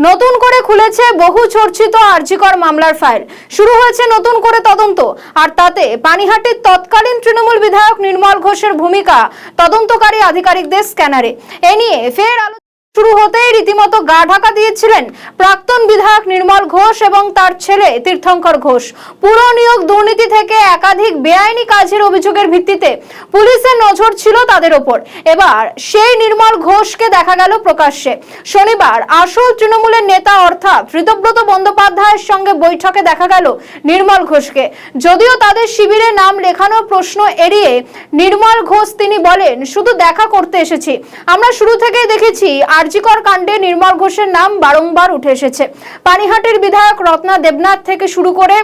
নতুন করে খুলেছে বহু চর্চিত আরজিকর মামলার ফাইল। শুরু হয়েছে নতুন করে তদন্ত, আর তাতে পানিহাটির তৎকালীন তৃণমূল বিধায়ক নির্মল ঘোষের ভূমিকা তদন্তকারী আধিকারিকদের স্ক্যানারে। এ নিয়ে ফের শুরু হতেই রীতিমতো গা ঢাকা দিয়েছিলেন প্রাক্তন বিধায়ক নির্মল ঘোষ এবং তার ছেলে তীর্থঙ্কর ঘোষ। পুরো নিয়োগ দুর্নীতি থেকে একাধিক বেআইনি কাজের অভিযোগের ভিত্তিতে পুলিশের নজর ছিল তাদের ওপর। এবার সেই নির্মল ঘোষকে দেখা গেল প্রকাশ্যে। শনিবার আসল তৃণমূলের নেতা অর্থাৎ ঋতব্রত বন্দ্যোপাধ্যায়ের সঙ্গে বৈঠকে দেখা গেল নির্মল ঘোষকে। যদিও তাদের শিবিরে নাম লেখানোর প্রশ্ন এড়িয়ে নির্মল ঘোষ তিনি বলেন, শুধু দেখা করতে এসেছি। আমরা শুরু থেকেই দেখেছি আরজিকর কাণ্ডে নির্মল ঘোষের নাম বারংবার উঠে এসেছে। পানিহাটির বিধায়ক রত্না দেবনাথ থেকে শুরু করে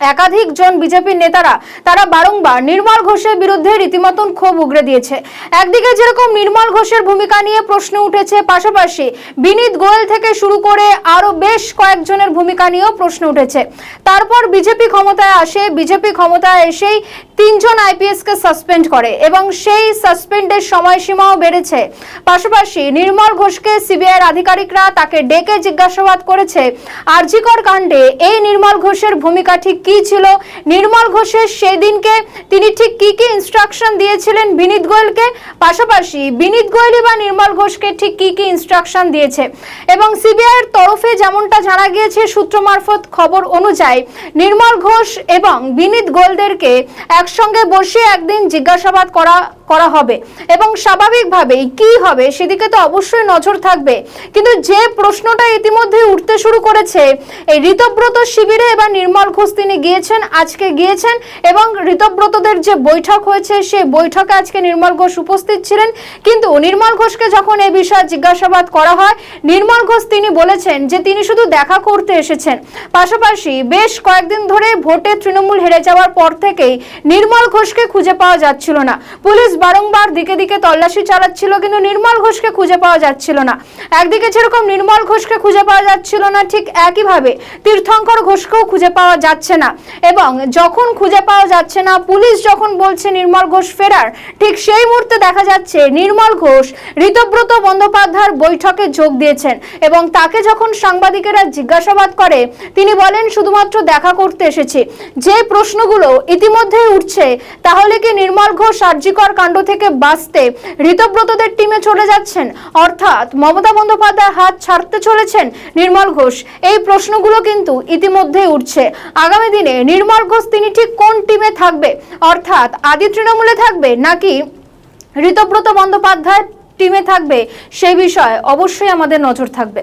একাধিক জন বিজেপির নেতারা তারা বারংবার নির্মল ঘোষের বিরুদ্ধে রীতিমতন ক্ষোভ উগরে দিয়েছে। একদিকে যেরকম নির্মল ঘোষের ভূমিকা নিয়ে প্রশ্ন উঠেছে, পাশাপাশি বিনীত গোয়েল থেকে শুরু করে আরো বেশ কয়েকজনের ভূমিকা নিয়েও প্রশ্ন উঠেছে। তারপর বিজেপি ক্ষমতায় আসে। বিজেপি ক্ষমতায় এসেই 3 জন আইপিএস কে সাসপেন্ড করে এবং সেই সাসপেন্ডের সময়সীমাও বেড়েছে। পাশাপাশি নির্মল ঘোষকে সিবিআইয়ের আধিকারিকরা তাকে ডেকে জিজ্ঞাসাবাদ করেছে আরজিকর কাণ্ডে এই নির্মল ঘোষের ভূমিকা ঠিক কি ছিল, নির্মল ঘোষের সেই দিনকে তিনি ঠিক কি কি ইনস্ট্রাকশন দিয়েছিলেন বিনীত গোয়েলকে, পাশাপাশি বিনীত গোয়েলই বা নির্মল ঘোষকে ঠিক কি কি ইনস্ট্রাকশন দিয়েছে। এবং সিবিআইয়ের তরফে যেমনটা জানা গিয়েছে সূত্র মারফত খবর অনুযায়ী, নির্মল ঘোষ এবং বিনীত গোয়েলদেরকে একসঙ্গে বসে একদিন জিজ্ঞাসাবাদ করা হবে এবং স্বাভাবিকভাবেই কি হবে সেদিকে তো অবশ্যই নজর থাকবে। কিন্তু যে প্রশ্নটা ইতিমধ্যে উঠতে শুরু করেছে, এই ঋতব্রত শিবিরে এবার নির্মল ঘোষ তিনি আজকে গিয়েছেন এবং ঋতব্রতদের যে বৈঠক হয়েছে সেই বৈঠকে আজকে নির্মল ঘোষ উপস্থিত ছিলেন। কিন্তু নির্মল ঘোষকে যখন এই বিষয়ে জিজ্ঞাসাবাদ করা হয়, নির্মল ঘোষ তিনি বলেছেন যে তিনি শুধু দেখা করতে এসেছেন। পাশাপাশি বেশ কয়েকদিন ধরে ভোটে তৃণমূল হেরে যাওয়ার পর থেকেই নির্মল ঘোষকে খুঁজে পাওয়া যাচ্ছিল না। পুলিশ বারংবার দিকে দিকে তল্লাশি চালাচ্ছিল, কিন্তু নির্মল ঘোষকে খুঁজে পাওয়া যাচ্ছিল না। একদিকে যেরকম নির্মল ঘোষকে খুঁজে পাওয়া যাচ্ছিল না, ঠিক একইভাবে তীর্থঙ্কর ঘোষকেও খুঁজে পাওয়া যাচ্ছে না। এবং যখন খুঁজে পাওয়া যাচ্ছে না, পুলিশ যখন বলছে নির্মল ঘোষ ফেরার, ঠিক সেই মুহূর্তে দেখা যাচ্ছে নির্মল ঘোষ ঋতব্রত বন্দ্যোপাধ্যায়ের বৈঠকে যোগ দিয়েছেন এবং তাকে যখন সাংবাদিকেরা জিজ্ঞাসাবাদ করে, তিনি বলেন শুধুমাত্র দেখা করতে এসেছি। যে প্রশ্নগুলো ইতিমধ্যেই উঠছে, তাহলে কি নির্মল ঘোষ আরজিকর কাণ্ড থেকে বাঁচতে ঋতব্রতদের টিমে চলে যাচ্ছেন, অর্থাৎ মমতা বন্দ্যোপাধ্যায় হাত ছাড়তে চলেছেন নির্মল ঘোষ? এই প্রশ্নগুলো কিন্তু ইতিমধ্যেই উঠছে। আগামী দিনে নির্মল ঘোষ তিনি ঠিক কোন টিমে থাকবে, অর্থাৎ আদি তৃণমূলে থাকবে নাকি ঋতব্রত বন্দ্যোপাধ্যায় টিমে থাকবে, সেই বিষয়ে অবশ্যই আমাদের নজর থাকবে।